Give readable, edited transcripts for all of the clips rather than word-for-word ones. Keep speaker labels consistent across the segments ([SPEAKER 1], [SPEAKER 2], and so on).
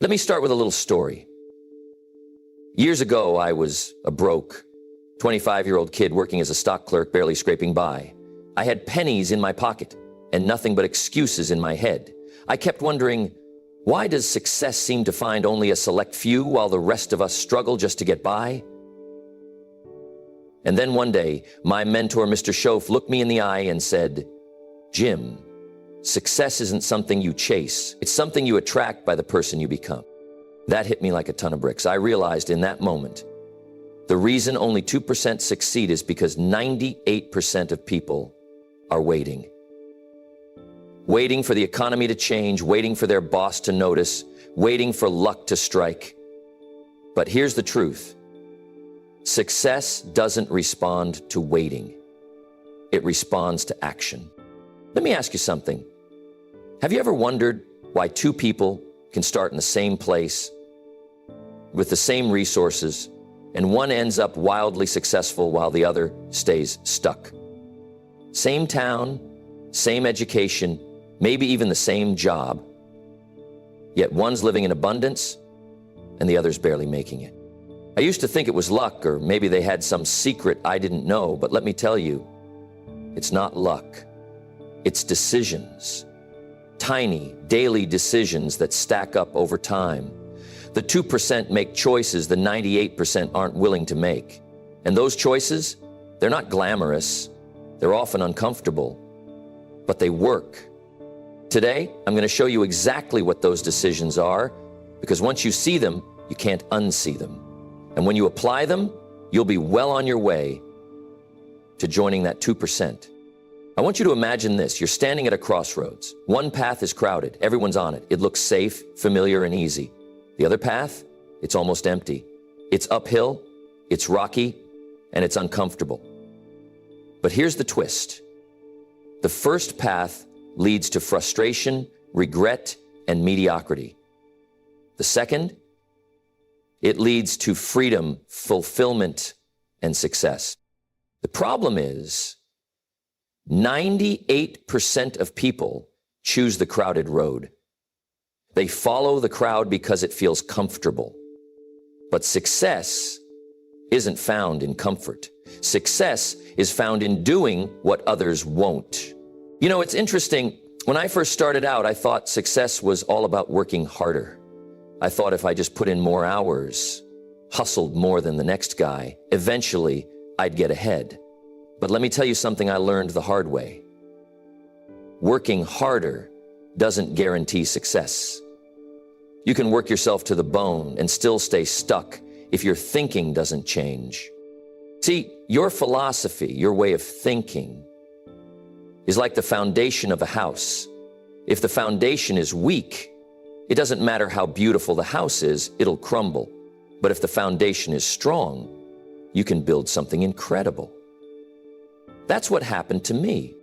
[SPEAKER 1] Let me start with a little story. Years ago, I was a broke, 25-year-old kid working as a stock clerk, barely scraping by. I had pennies in my pocket and nothing but excuses in my head. I kept wondering, why does success seem to find only a select few while the rest of us struggle just to get by? And then one day, my mentor, Mr. Schoaf, looked me in the eye and said, "Jim, success isn't something you chase. It's something you attract by the person you become." That hit me like a ton of bricks. I realized in that moment, the reason only 2% succeed is because 98% of people are waiting. Waiting for the economy to change, waiting for their boss to notice, waiting for luck to strike. But here's the truth. Success doesn't respond to waiting. It responds to action. Let me ask you something. Have you ever wondered why two people can start in the same place with the same resources and one ends up wildly successful while the other stays stuck? Same town, same education, maybe even the same job, yet one's living in abundance and the other's barely making it. I used to think it was luck, or maybe they had some secret I didn't know, but let me tell you, it's not luck. It's decisions. Tiny, daily decisions that stack up over time. The 2% make choices the 98% aren't willing to make. And those choices, they're not glamorous. They're often uncomfortable, but they work. Today, I'm going to show you exactly what those decisions are, because once you see them, you can't unsee them. And when you apply them, you'll be well on your way to joining that 2%. I want you to imagine this. You're standing at a crossroads. One path is crowded. Everyone's on it. It looks safe, familiar, and easy. The other path, it's almost empty. It's uphill, it's rocky, and it's uncomfortable. But here's the twist. The first path leads to frustration, regret, and mediocrity. The second, it leads to freedom, fulfillment, and success. The problem is 98% of people choose the crowded road. They follow the crowd because it feels comfortable. But success isn't found in comfort. Success is found in doing what others won't. You know, it's interesting. When I first started out, I thought success was all about working harder. I thought if I just put in more hours, hustled more than the next guy, eventually I'd get ahead. But let me tell you something I learned the hard way. Working harder doesn't guarantee success. You can work yourself to the bone and still stay stuck if your thinking doesn't change. See, your philosophy, your way of thinking, is like the foundation of a house. If the foundation is weak, it doesn't matter how beautiful the house is, it'll crumble. But if the foundation is strong, you can build something incredible. That's what happened to me.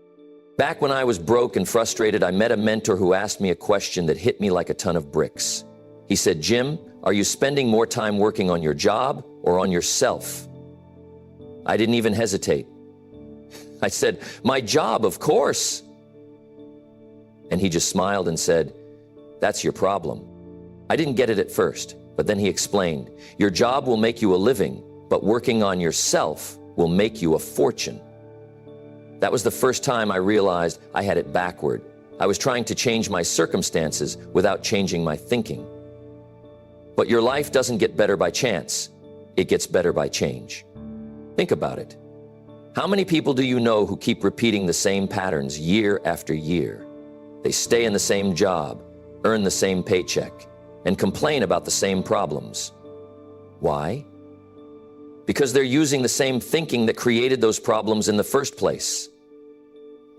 [SPEAKER 1] Back when I was broke and frustrated, I met a mentor who asked me a question that hit me like a ton of bricks. He said, "Jim, are you spending more time working on your job or on yourself?" I didn't even hesitate. I said, "My job, of course." And he just smiled and said, "That's your problem." I didn't get it at first, but then he explained, "Your job will make you a living, but working on yourself will make you a fortune." That was the first time I realized I had it backward. I was trying to change my circumstances without changing my thinking. But your life doesn't get better by chance. It gets better by change. Think about it. How many people do you know who keep repeating the same patterns year after year? They stay in the same job, earn the same paycheck, and complain about the same problems. Why? Because they're using the same thinking that created those problems in the first place.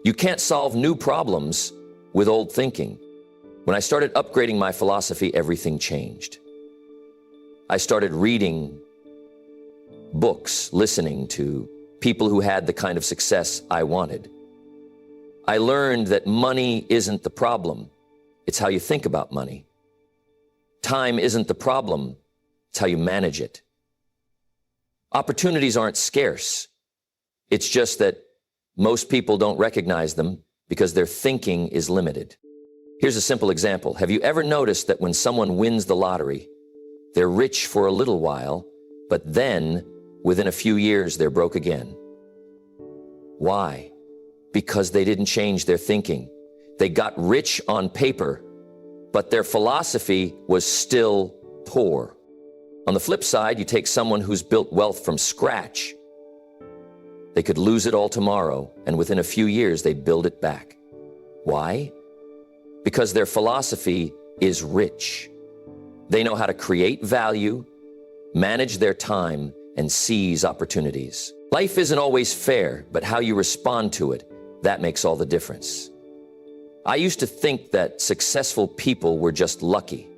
[SPEAKER 1] You can't solve new problems with old thinking. When I started upgrading my philosophy, everything changed. I started reading books, listening to people who had the kind of success I wanted. I learned that money isn't the problem. It's how you think about money. Time isn't the problem. It's how you manage it. Opportunities aren't scarce. It's just that most people don't recognize them because their thinking is limited. Here's a simple example. Have you ever noticed that when someone wins the lottery, they're rich for a little while, but then within a few years, they're broke again? Why? Because they didn't change their thinking. They got rich on paper, but their philosophy was still poor. On the flip side, you take someone who's built wealth from scratch. They could lose it all tomorrow, and within a few years, they'd build it back. Why? Because their philosophy is rich. They know how to create value, manage their time, and seize opportunities. Life isn't always fair, but how you respond to it, that makes all the difference. I used to think that successful people were just lucky,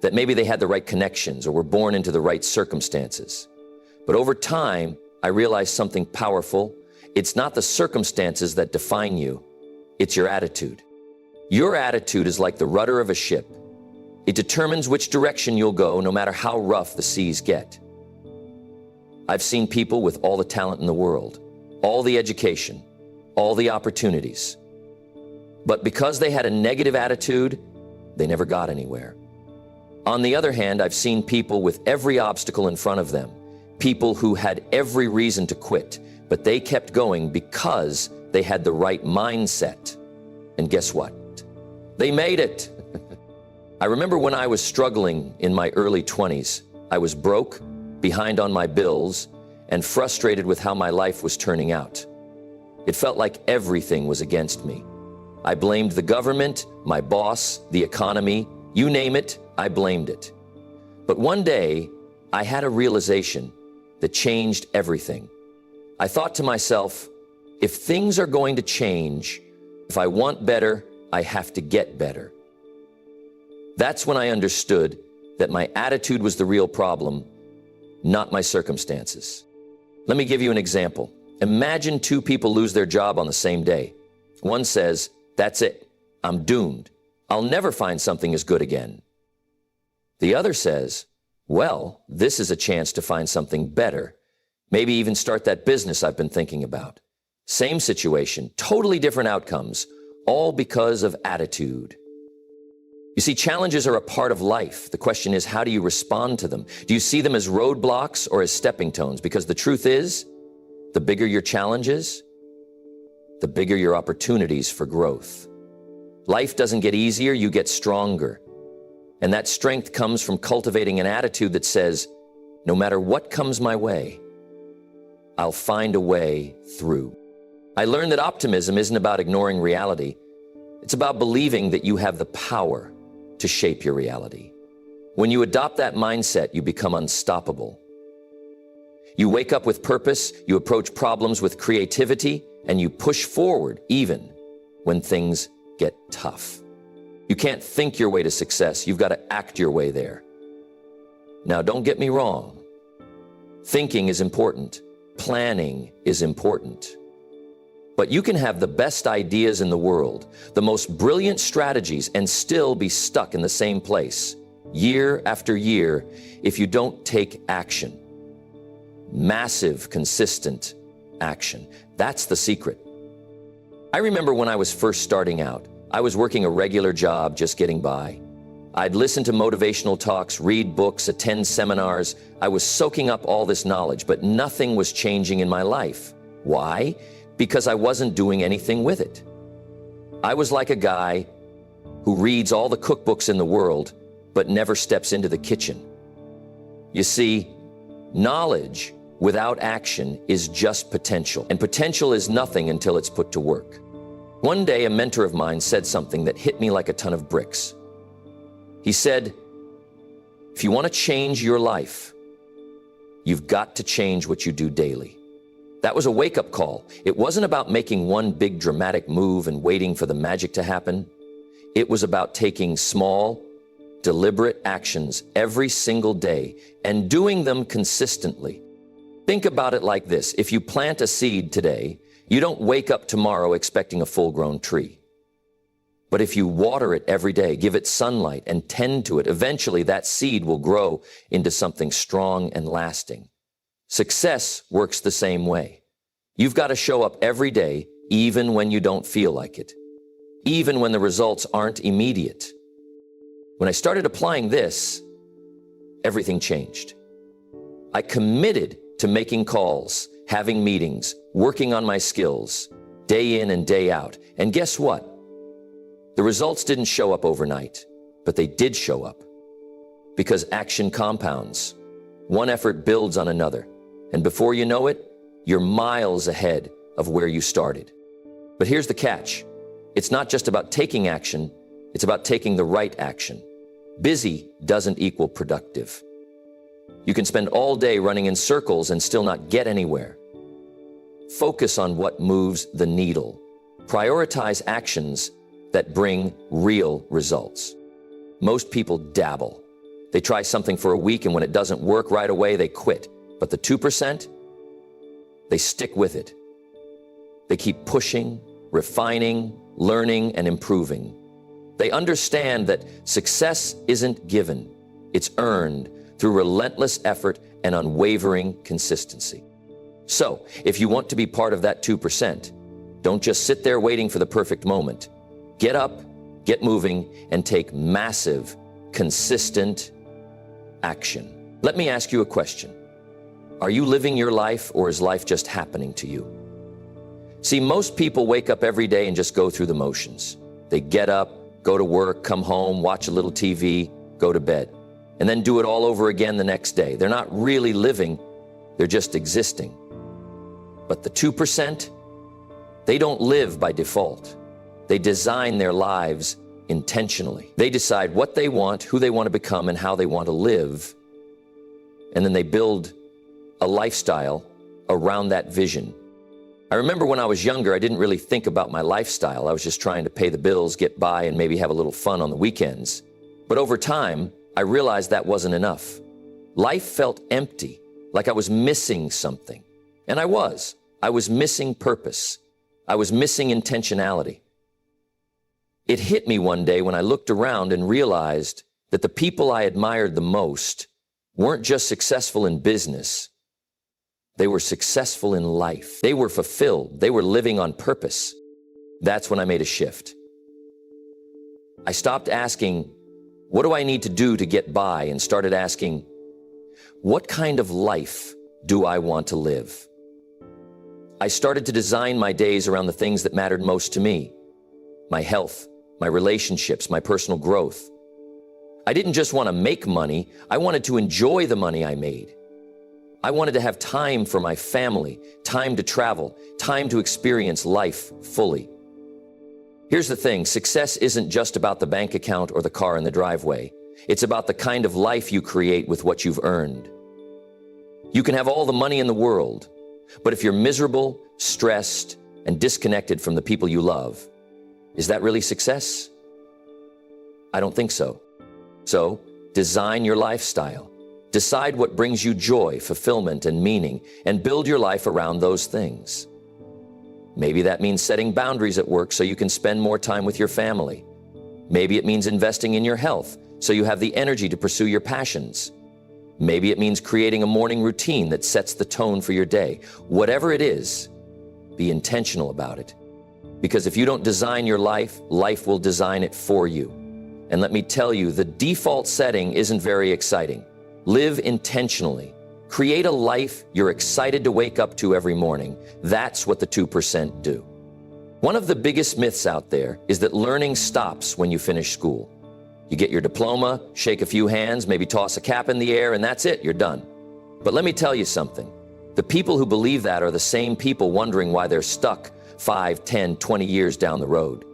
[SPEAKER 1] that maybe they had the right connections or were born into the right circumstances. But over time, I realized something powerful. It's not the circumstances that define you, it's your attitude. Your attitude is like the rudder of a ship. It determines which direction you'll go, no matter how rough the seas get. I've seen people with all the talent in the world, all the education, all the opportunities. But because they had a negative attitude, they never got anywhere. On the other hand, I've seen people with every obstacle in front of them, people who had every reason to quit, but they kept going because they had the right mindset. And guess what? They made it. I remember when I was struggling in my early 20s, I was broke, behind on my bills, and frustrated with how my life was turning out. It felt like everything was against me. I blamed the government, my boss, the economy, you name it, I blamed it. But one day, I had a realization that changed everything. I thought to myself, if things are going to change, if I want better, I have to get better. That's when I understood that my attitude was the real problem, not my circumstances. Let me give you an example. Imagine two people lose their job on the same day. One says, "That's it, I'm doomed. I'll never find something as good again." The other says, "Well, this is a chance to find something better. Maybe even start that business I've been thinking about." Same situation, totally different outcomes, all because of attitude. You see, challenges are a part of life. The question is, how do you respond to them? Do you see them as roadblocks or as stepping stones? Because the truth is, the bigger your challenges, the bigger your opportunities for growth. Life doesn't get easier, you get stronger. And that strength comes from cultivating an attitude that says, no matter what comes my way, I'll find a way through. I learned that optimism isn't about ignoring reality. It's about believing that you have the power to shape your reality. When you adopt that mindset, you become unstoppable. You wake up with purpose, you approach problems with creativity, and you push forward even when things get tough. You can't think your way to success, you've got to act your way there. Now, don't get me wrong. Thinking is important. Planning is important. But you can have the best ideas in the world, the most brilliant strategies, and still be stuck in the same place, year after year, if you don't take action. Massive, consistent action. That's the secret. I remember when I was first starting out, I was working a regular job, just getting by. I'd listen to motivational talks, read books, attend seminars. I was soaking up all this knowledge, but nothing was changing in my life. Why? Because I wasn't doing anything with it. I was like a guy who reads all the cookbooks in the world, but never steps into the kitchen. You see, knowledge without action is just potential, and potential is nothing until it's put to work. One day, a mentor of mine said something that hit me like a ton of bricks. He said, if you want to change your life, you've got to change what you do daily. That was a wake-up call. It wasn't about making one big dramatic move and waiting for the magic to happen. It was about taking small, deliberate actions every single day and doing them consistently. Think about it like this. If you plant a seed today, you don't wake up tomorrow expecting a full-grown tree. But if you water it every day, give it sunlight, and tend to it, eventually that seed will grow into something strong and lasting. Success works the same way. You've got to show up every day, even when you don't feel like it. even when the results aren't immediate. When I started applying this, everything changed. I committed to making calls, having meetings, working on my skills, day in and day out. And guess what? The results didn't show up overnight, but they did show up. Because action compounds. One effort builds on another. And before you know it, you're miles ahead of where you started. But here's the catch. It's not just about taking action, it's about taking the right action. Busy doesn't equal productive. You can spend all day running in circles and still not get anywhere. Focus on what moves the needle. Prioritize actions that bring real results. Most people dabble. They try something for a week, and when it doesn't work right away, they quit. But the 2%, they stick with it. They keep pushing, refining, learning, and improving. They understand that success isn't given. It's earned through relentless effort and unwavering consistency. So, if you want to be part of that 2%, don't just sit there waiting for the perfect moment. Get up, get moving, and take massive, consistent action. Let me ask you a question. Are you living your life, or is life just happening to you? See, most people wake up every day and just go through the motions. They get up, go to work, come home, watch a little TV, go to bed, and then do it all over again the next day. They're not really living, they're just existing. But the 2%, they don't live by default. They design their lives intentionally. They decide what they want, who they want to become, and how they want to live. And then they build a lifestyle around that vision. I remember when I was younger, I didn't really think about my lifestyle. I was just trying to pay the bills, get by, and maybe have a little fun on the weekends. But over time, I realized that wasn't enough. Life felt empty, like I was missing something. And I was. I was missing purpose. I was missing intentionality. It hit me one day when I looked around and realized that the people I admired the most weren't just successful in business. They were successful in life. They were fulfilled. They were living on purpose. That's when I made a shift. I stopped asking, what do I need to do to get by? And started asking, what kind of life do I want to live? I started to design my days around the things that mattered most to me. My health, my relationships, my personal growth. I didn't just want to make money, I wanted to enjoy the money I made. I wanted to have time for my family, time to travel, time to experience life fully. Here's the thing, success isn't just about the bank account or the car in the driveway. It's about the kind of life you create with what you've earned. You can have all the money in the world, but if you're miserable, stressed, and disconnected from the people you love, is that really success? I don't think so. So, design your lifestyle. Decide what brings you joy, fulfillment, and meaning, and build your life around those things. Maybe that means setting boundaries at work so you can spend more time with your family. Maybe it means investing in your health so you have the energy to pursue your passions. Maybe it means creating a morning routine that sets the tone for your day. Whatever it is, be intentional about it. Because if you don't design your life, life will design it for you. And let me tell you, the default setting isn't very exciting. Live intentionally. Create a life you're excited to wake up to every morning. That's what the 2% do. One of the biggest myths out there is that learning stops when you finish school. You get your diploma, shake a few hands, maybe toss a cap in the air, and that's it, you're done. But let me tell you something. The people who believe that are the same people wondering why they're stuck 5, 10, 20 years down the road.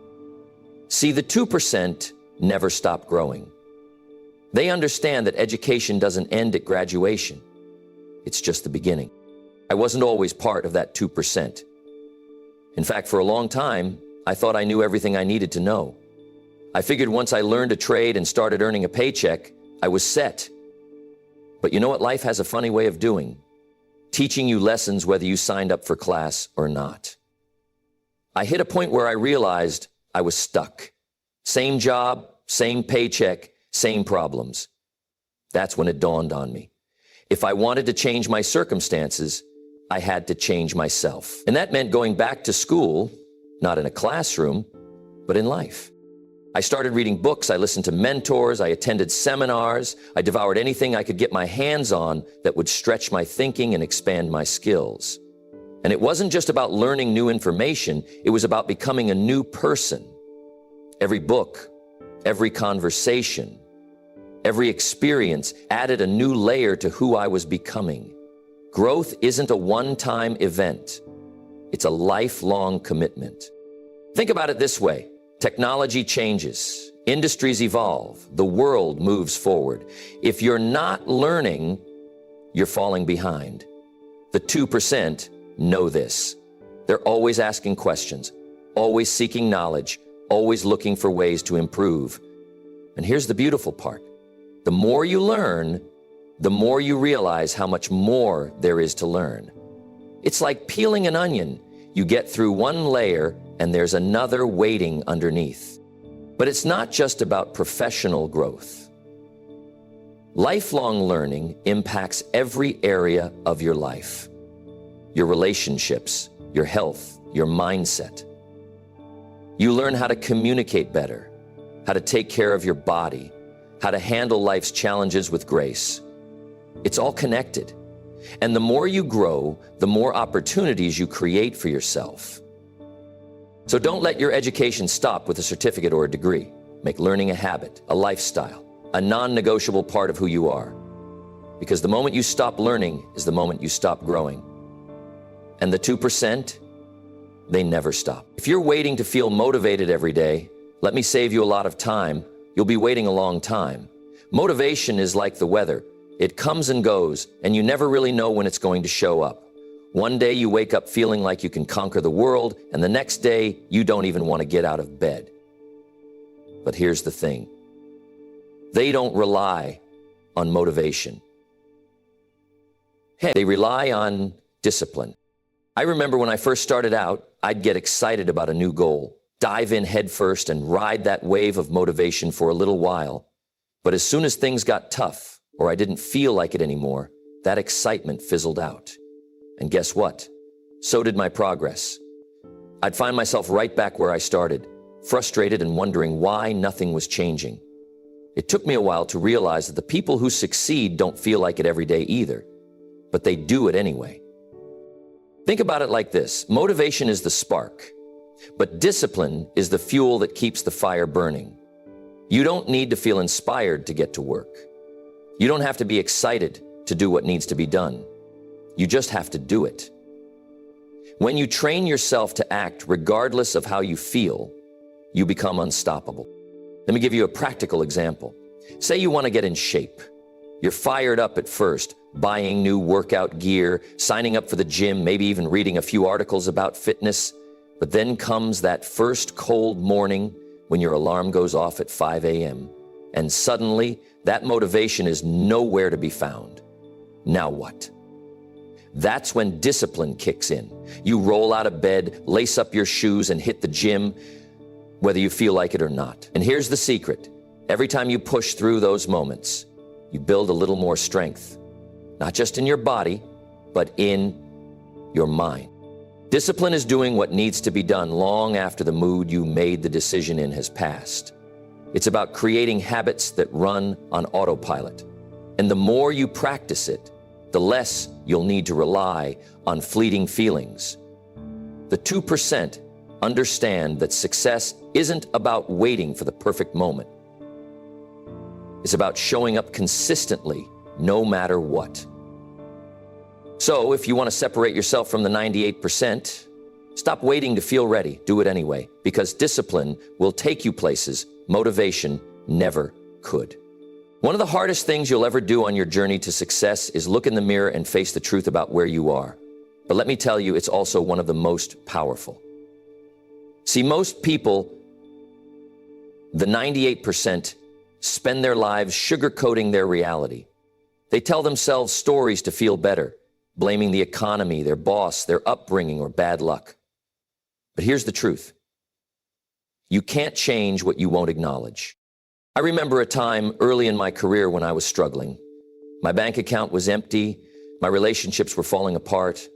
[SPEAKER 1] See, the 2% never stop growing. They understand that education doesn't end at graduation. It's just the beginning. I wasn't always part of that 2%. In fact, for a long time, I thought I knew everything I needed to know. I figured once I learned a trade and started earning a paycheck, I was set. But you know what life has a funny way of doing? Teaching you lessons whether you signed up for class or not. I hit a point where I realized I was stuck. Same job, same paycheck, same problems. That's when it dawned on me. If I wanted to change my circumstances, I had to change myself. And that meant going back to school, not in a classroom, but in life. I started reading books, I listened to mentors, I attended seminars, I devoured anything I could get my hands on that would stretch my thinking and expand my skills. And it wasn't just about learning new information, it was about becoming a new person. Every book, every conversation, every experience added a new layer to who I was becoming. Growth isn't a one-time event. It's a lifelong commitment. Think about it this way. Technology changes, industries evolve, the world moves forward. If you're not learning, you're falling behind. The 2% know this. They're always asking questions, always seeking knowledge, always looking for ways to improve. And here's the beautiful part. The more you learn, the more you realize how much more there is to learn. It's like peeling an onion. You get through one layer and there's another waiting underneath. But it's not just about professional growth. Lifelong learning impacts every area of your life. Your relationships, your health, your mindset. You learn how to communicate better, how to take care of your body, how to handle life's challenges with grace. It's all connected. And the more you grow, the more opportunities you create for yourself. So don't let your education stop with a certificate or a degree. Make learning a habit, a lifestyle, a non-negotiable part of who you are. Because the moment you stop learning is the moment you stop growing. And the 2%, they never stop. If you're waiting to feel motivated every day, let me save you a lot of time. You'll be waiting a long time. Motivation is like the weather. It comes and goes, and you never really know when it's going to show up. One day you wake up feeling like you can conquer the world, and the next day you don't even want to get out of bed. But here's the thing. They don't rely on motivation. They rely on discipline. I remember when I first started out, I'd get excited about a new goal, dive in headfirst and ride that wave of motivation for a little while. But as soon as things got tough, or I didn't feel like it anymore, that excitement fizzled out. And guess what? So did my progress. I'd find myself right back where I started, frustrated and wondering why nothing was changing. It took me a while to realize that the people who succeed don't feel like it every day either, but they do it anyway. Think about it like this. Motivation is the spark, but discipline is the fuel that keeps the fire burning. You don't need to feel inspired to get to work. You don't have to be excited to do what needs to be done. You just have to do it. When you train yourself to act regardless of how you feel, you become unstoppable. Let me give you a practical example. Say you want to get in shape. You're fired up at first, buying new workout gear, signing up for the gym, maybe even reading a few articles about fitness. But then comes that first cold morning when your alarm goes off at 5 a.m. And suddenly, that motivation is nowhere to be found. Now what? That's when discipline kicks in. You roll out of bed, lace up your shoes, and hit the gym, whether you feel like it or not. And here's the secret. Every time you push through those moments, you build a little more strength. Not just in your body, but in your mind. Discipline is doing what needs to be done long after the mood you made the decision in has passed. It's about creating habits that run on autopilot. And the more you practice it, the less you'll need to rely on fleeting feelings. The 2% understand that success isn't about waiting for the perfect moment. It's about showing up consistently, no matter what. So if you want to separate yourself from the 98%, stop waiting to feel ready. Do it anyway, because discipline will take you places motivation never could. One of the hardest things you'll ever do on your journey to success is look in the mirror and face the truth about where you are. But let me tell you, it's also one of the most powerful. See, most people, the 98%, spend their lives sugarcoating their reality. They tell themselves stories to feel better, blaming the economy, their boss, their upbringing, or bad luck. But here's the truth. You can't change what you won't acknowledge. I remember a time early in my career when I was struggling. My bank account was empty, my relationships were falling apart,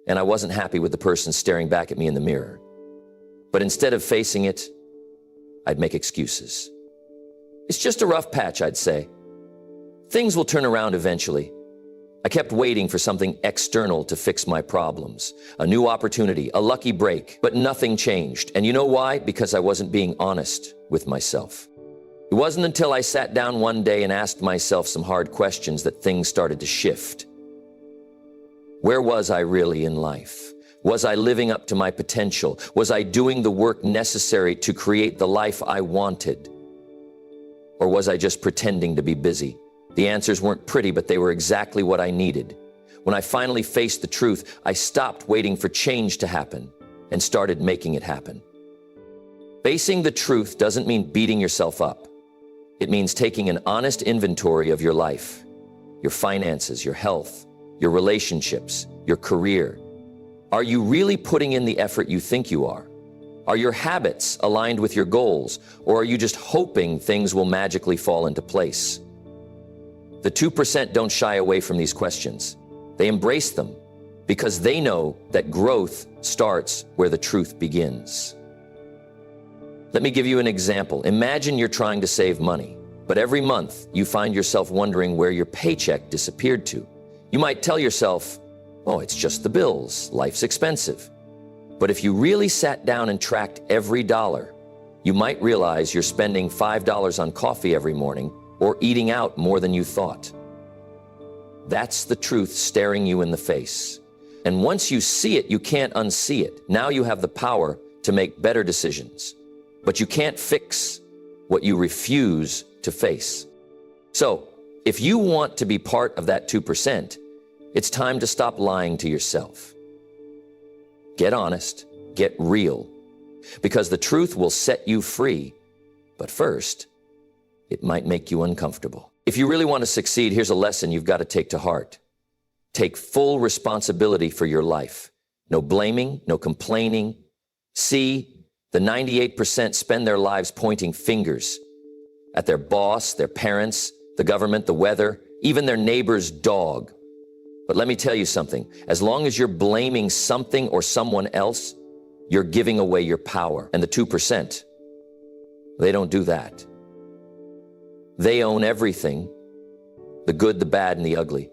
[SPEAKER 1] and I wasn't happy with the person staring back at me in the mirror. But instead of facing it, I'd make excuses. It's just a rough patch, I'd say. Things will turn around eventually. I kept waiting for something external to fix my problems. A new opportunity, a lucky break, but nothing changed. And you know why? Because I wasn't being honest with myself. It wasn't until I sat down one day and asked myself some hard questions that things started to shift. Where was I really in life? Was I living up to my potential? Was I doing the work necessary to create the life I wanted? Or was I just pretending to be busy? The answers weren't pretty, but they were exactly what I needed. When I finally faced the truth, I stopped waiting for change to happen and started making it happen. Facing the truth doesn't mean beating yourself up. It means taking an honest inventory of your life, your finances, your health, your relationships, your career. Are you really putting in the effort you think you are? Are your habits aligned with your goals, or are you just hoping things will magically fall into place? The 2% don't shy away from these questions. They embrace them because they know that growth starts where the truth begins. Let me give you an example. Imagine you're trying to save money, but every month you find yourself wondering where your paycheck disappeared to. You might tell yourself, oh, it's just the bills, life's expensive. But if you really sat down and tracked every dollar, you might realize you're spending $5 on coffee every morning or eating out more than you thought. That's the truth staring you in the face. And once you see it, you can't unsee it. Now you have the power to make better decisions. But you can't fix what you refuse to face. So, if you want to be part of that 2%, it's time to stop lying to yourself. Get honest, get real, because the truth will set you free. But first, it might make you uncomfortable. If you really want to succeed, here's a lesson you've got to take to heart. Take full responsibility for your life. No blaming, no complaining. See, the 98% spend their lives pointing fingers at their boss, their parents, the government, the weather, even their neighbor's dog. But let me tell you something. As long as you're blaming something or someone else, you're giving away your power. And the 2%, they don't do that. They own everything, the good, the bad, and the ugly.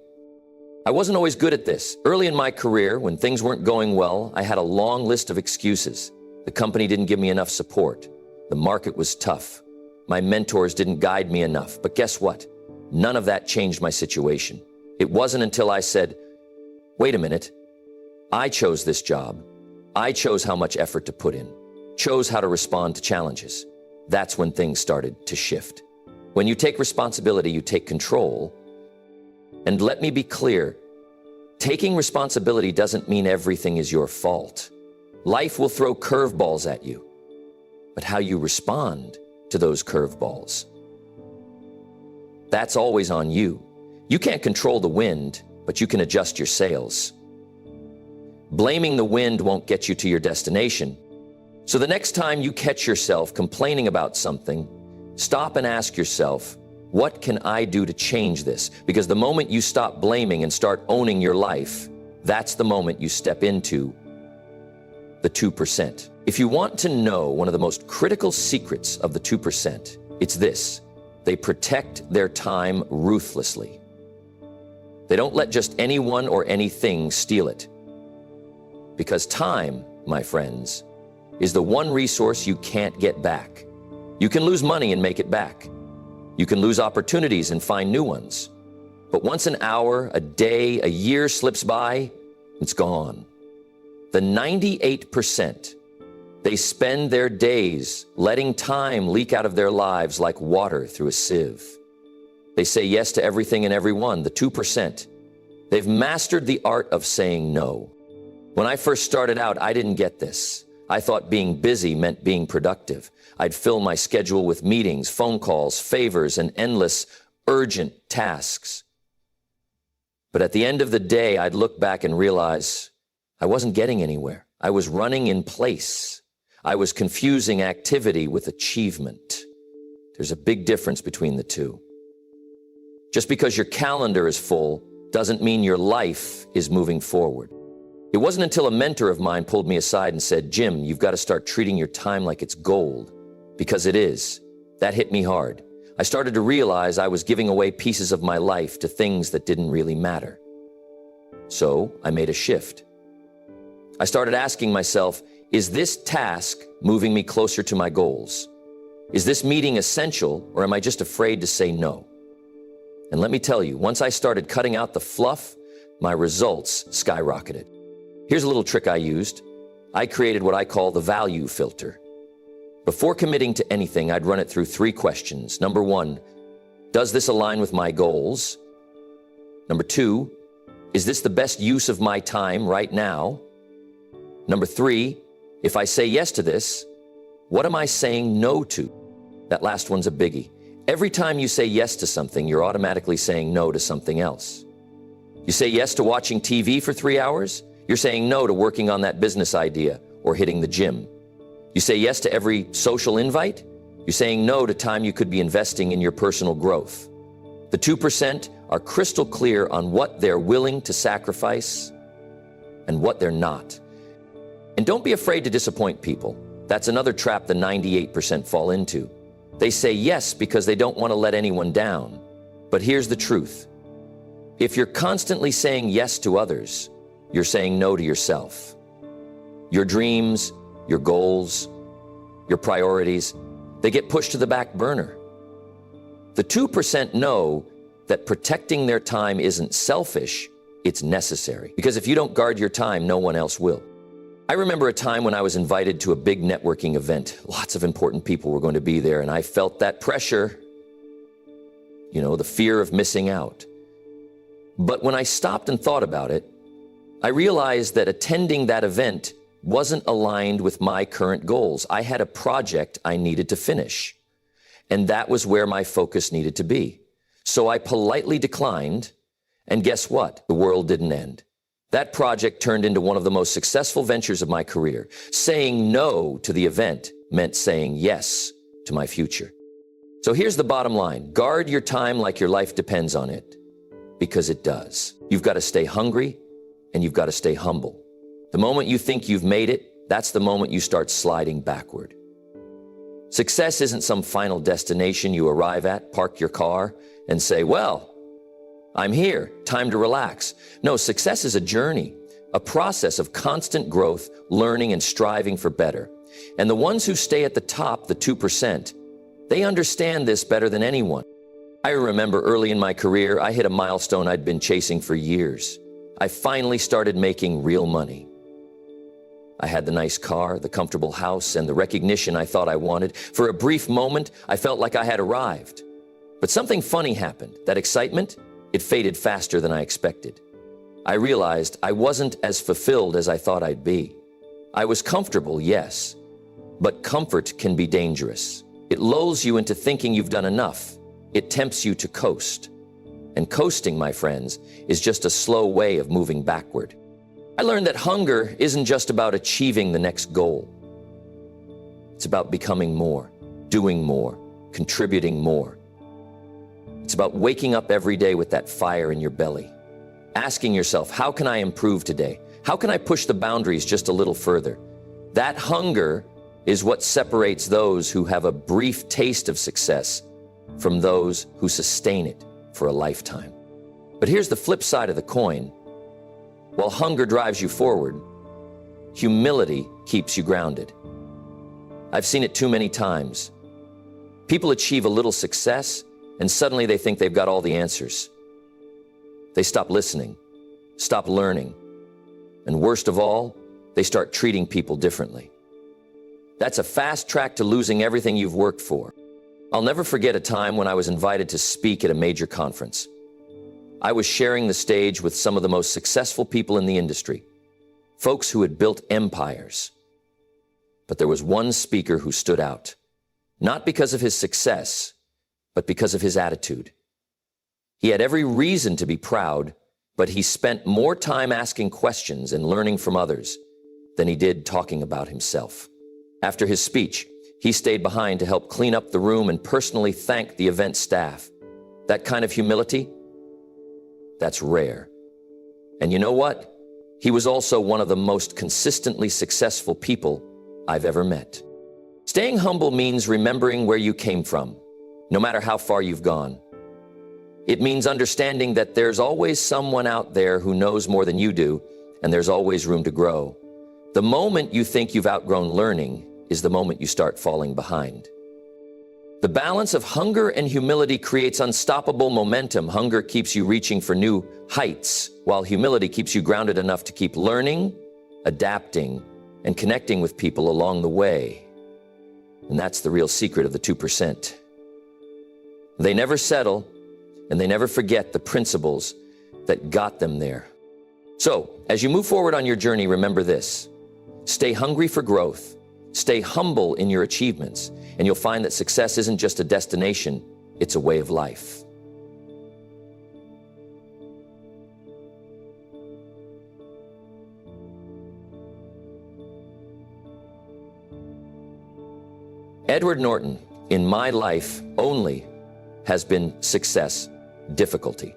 [SPEAKER 1] I wasn't always good at this. Early in my career, when things weren't going well, I had a long list of excuses. The company didn't give me enough support. The market was tough. My mentors didn't guide me enough. But guess what? None of that changed my situation. It wasn't until I said, wait a minute, I chose this job. I chose how much effort to put in, chose how to respond to challenges. That's when things started to shift. When you take responsibility, you take control. And let me be clear, taking responsibility doesn't mean everything is your fault. Life will throw curveballs at you, but how you respond to those curveballs, that's always on you. You can't control the wind, but you can adjust your sails. Blaming the wind won't get you to your destination. So the next time you catch yourself complaining about something, stop and ask yourself, what can I do to change this? Because the moment you stop blaming and start owning your life, that's the moment you step into the 2%. If you want to know one of the most critical secrets of the 2%, it's this: they protect their time ruthlessly. They don't let just anyone or anything steal it. Because time, my friends, is the one resource you can't get back. You can lose money and make it back. You can lose opportunities and find new ones. But once an hour, a day, a year slips by, it's gone. The 98%, they spend their days letting time leak out of their lives like water through a sieve. They say yes to everything and everyone, the 2%. They've mastered the art of saying no. When I first started out, I didn't get this. I thought being busy meant being productive. I'd fill my schedule with meetings, phone calls, favors, and endless, urgent tasks. But at the end of the day, I'd look back and realize I wasn't getting anywhere. I was running in place. I was confusing activity with achievement. There's a big difference between the two. Just because your calendar is full doesn't mean your life is moving forward. It wasn't until a mentor of mine pulled me aside and said, Jim, you've got to start treating your time like it's gold, Because it is. That hit me hard. I started to realize I was giving away pieces of my life to things that didn't really matter. So I made a shift. I started asking myself, is this task moving me closer to my goals? Is this meeting essential, or am I just afraid to say no? And let me tell you, once I started cutting out the fluff, my results skyrocketed. Here's a little trick I used. I created what I call the value filter. Before committing to anything, I'd run it through 3 questions. Number 1, does this align with my goals? Number 2, is this the best use of my time right now? Number 3, if I say yes to this, what am I saying no to? That last one's a biggie. Every time you say yes to something, you're automatically saying no to something else. You say yes to watching TV for 3 hours, you're saying no to working on that business idea or hitting the gym. You say yes to every social invite, you're saying no to time you could be investing in your personal growth. The 2% are crystal clear on what they're willing to sacrifice and what they're not. And don't be afraid to disappoint people. That's another trap the 98% fall into. They say yes because they don't want to let anyone down. But here's the truth. If you're constantly saying yes to others, you're saying no to yourself. Your dreams, your goals, your priorities, they get pushed to the back burner. The 2% know that protecting their time isn't selfish, it's necessary. Because if you don't guard your time, no one else will. I remember a time when I was invited to a big networking event. Lots of important people were going to be there, and I felt that pressure, the fear of missing out. But when I stopped and thought about it, I realized that attending that event wasn't aligned with my current goals. I had a project I needed to finish, and that was where my focus needed to be. So I politely declined, and guess what? The world didn't end. That project turned into one of the most successful ventures of my career. Saying no to the event meant saying yes to my future. So here's the bottom line. Guard your time like your life depends on it, because it does. You've got to stay hungry, and you've got to stay humble. The moment you think you've made it, that's the moment you start sliding backward. Success isn't some final destination you arrive at, park your car, and say, well, I'm here, time to relax. No, success is a journey, a process of constant growth, learning, and striving for better. And the ones who stay at the top, the 2%, they understand this better than anyone. I remember early in my career, I hit a milestone I'd been chasing for years. I finally started making real money. I had the nice car, the comfortable house, and the recognition I thought I wanted. For a brief moment, I felt like I had arrived. But something funny happened. That excitement, it faded faster than I expected. I realized I wasn't as fulfilled as I thought I'd be. I was comfortable, yes, but comfort can be dangerous. It lulls you into thinking you've done enough. It tempts you to coast. And coasting, my friends, is just a slow way of moving backward. I learned that hunger isn't just about achieving the next goal. It's about becoming more, doing more, contributing more. It's about waking up every day with that fire in your belly, asking yourself, how can I improve today? How can I push the boundaries just a little further? That hunger is what separates those who have a brief taste of success from those who sustain it for a lifetime. But here's the flip side of the coin. While hunger drives you forward, humility keeps you grounded. I've seen it too many times. People achieve a little success, and suddenly they think they've got all the answers. They stop listening, stop learning, and worst of all, they start treating people differently. That's a fast track to losing everything you've worked for. I'll never forget a time when I was invited to speak at a major conference. I was sharing the stage with some of the most successful people in the industry, folks who had built empires. But there was one speaker who stood out, not because of his success, but because of his attitude. He had every reason to be proud, but he spent more time asking questions and learning from others than he did talking about himself. After his speech, he stayed behind to help clean up the room and personally thank the event staff. That kind of humility, that's rare. And you know what? He was also one of the most consistently successful people I've ever met. Staying humble means remembering where you came from, no matter how far you've gone. It means understanding that there's always someone out there who knows more than you do, and there's always room to grow. The moment you think you've outgrown learning is the moment you start falling behind. The balance of hunger and humility creates unstoppable momentum. Hunger keeps you reaching for new heights, while humility keeps you grounded enough to keep learning, adapting, and connecting with people along the way. And that's the real secret of the 2%. They never settle, and they never forget the principles that got them there. So, as you move forward on your journey, remember this. Stay hungry for growth. Stay humble in your achievements, and you'll find that success isn't just a destination, it's a way of life. Edward Norton, in my life only has been success difficulty.